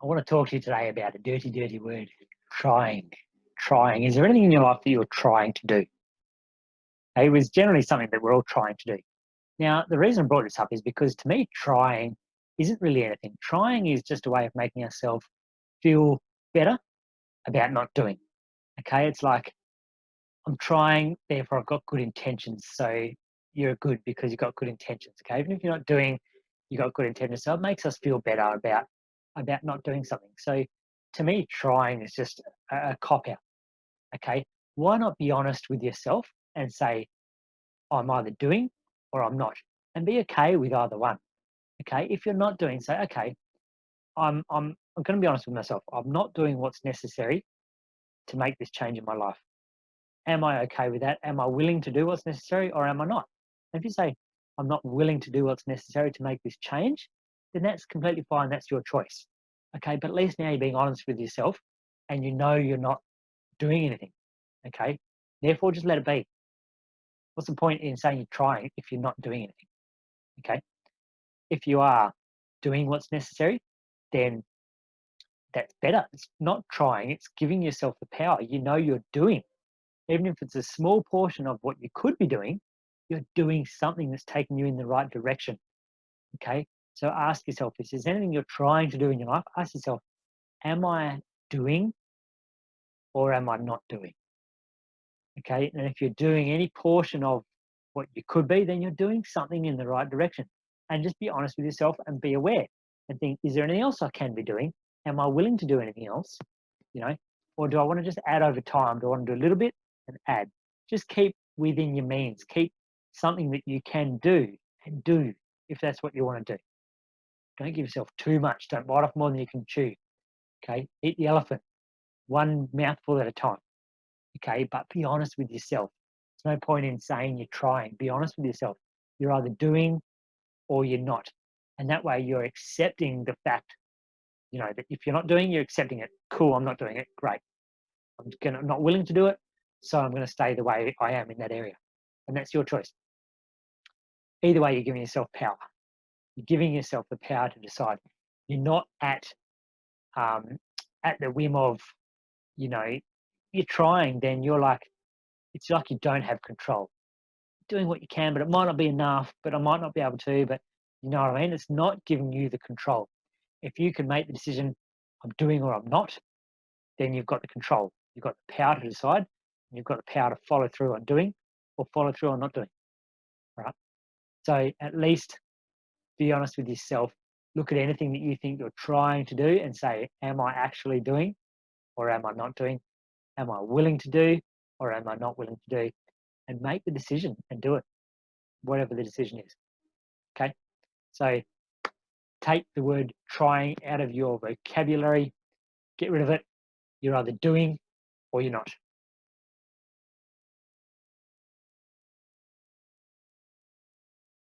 I want to talk to you today about a dirty, dirty word, trying. Trying. Is there anything in your life that you're trying to do? It was generally something that we're all trying to do. Now, the reason I brought this up is because to me, trying isn't really anything. Trying is just a way of making ourselves feel better about not doing. Okay. It's like, I'm trying, therefore I've got good intentions. So you're good because you've got good intentions. Okay. Even if you're not doing, you've got good intentions. So it makes us feel better about not doing something. So to me, trying is just a cop out. Okay. Why not be honest with yourself and say, I'm either doing or I'm not, and be okay with either one. Okay. If you're not doing, say, okay, I'm going to be honest with myself. I'm not doing what's necessary to make this change in my life. Am I okay with that? Am I willing to do what's necessary or am I not? And if you say, I'm not willing to do what's necessary to make this change, then that's completely fine. That's your choice. Okay. But at least now you're being honest with yourself and you know you're not doing anything. Okay. Therefore, just let it be. What's the point in saying you're trying if you're not doing anything? Okay. If you are doing what's necessary, then that's better. It's not trying, it's giving yourself the power. You know you're doing. Even if it's a small portion of what you could be doing, you're doing something that's taking you in the right direction. Okay. So ask yourself, if there's anything you're trying to do in your life, ask yourself, am I doing or am I not doing? Okay. And if you're doing any portion of what you could be, then you're doing something in the right direction. And just be honest with yourself and be aware and think, is there anything else I can be doing? Am I willing to do anything else? You know, or do I want to just add over time? Do I want to do a little bit and add? Just keep within your means. Keep something that you can do and do if that's what you want to do. Don't give yourself too much. Don't bite off more than you can chew. Okay. Eat the elephant one mouthful at a time. Okay. But be honest with yourself. There's no point in saying you're trying. Be honest with yourself. You're either doing or you're not. And that way you're accepting the fact, that if you're not doing, you're accepting it. Cool, I'm not doing it. Great. I'm not willing to do it, so I'm going to stay the way I am in that area. And that's your choice. Either way, you're giving yourself power. You're giving yourself the power to decide. You're not um, at the whim of, you know, you're trying, then it's like you don't have control. Doing what you can, but it might not be enough, but I might not be able to, but you know what I mean? It's not giving you the control. If you can make the decision, I'm doing or I'm not, then you've got the control. You've got the power to decide, and you've got the power to follow through on doing or follow through on not doing. Right. So at least be honest with yourself. Look at anything that you think you're trying to do and say, am I actually doing or am I not doing? Am I willing to do or am I not willing to do? And make the decision and do it, whatever the decision is. Okay. So take the word trying out of your vocabulary, get rid of it. You're either doing or you're not.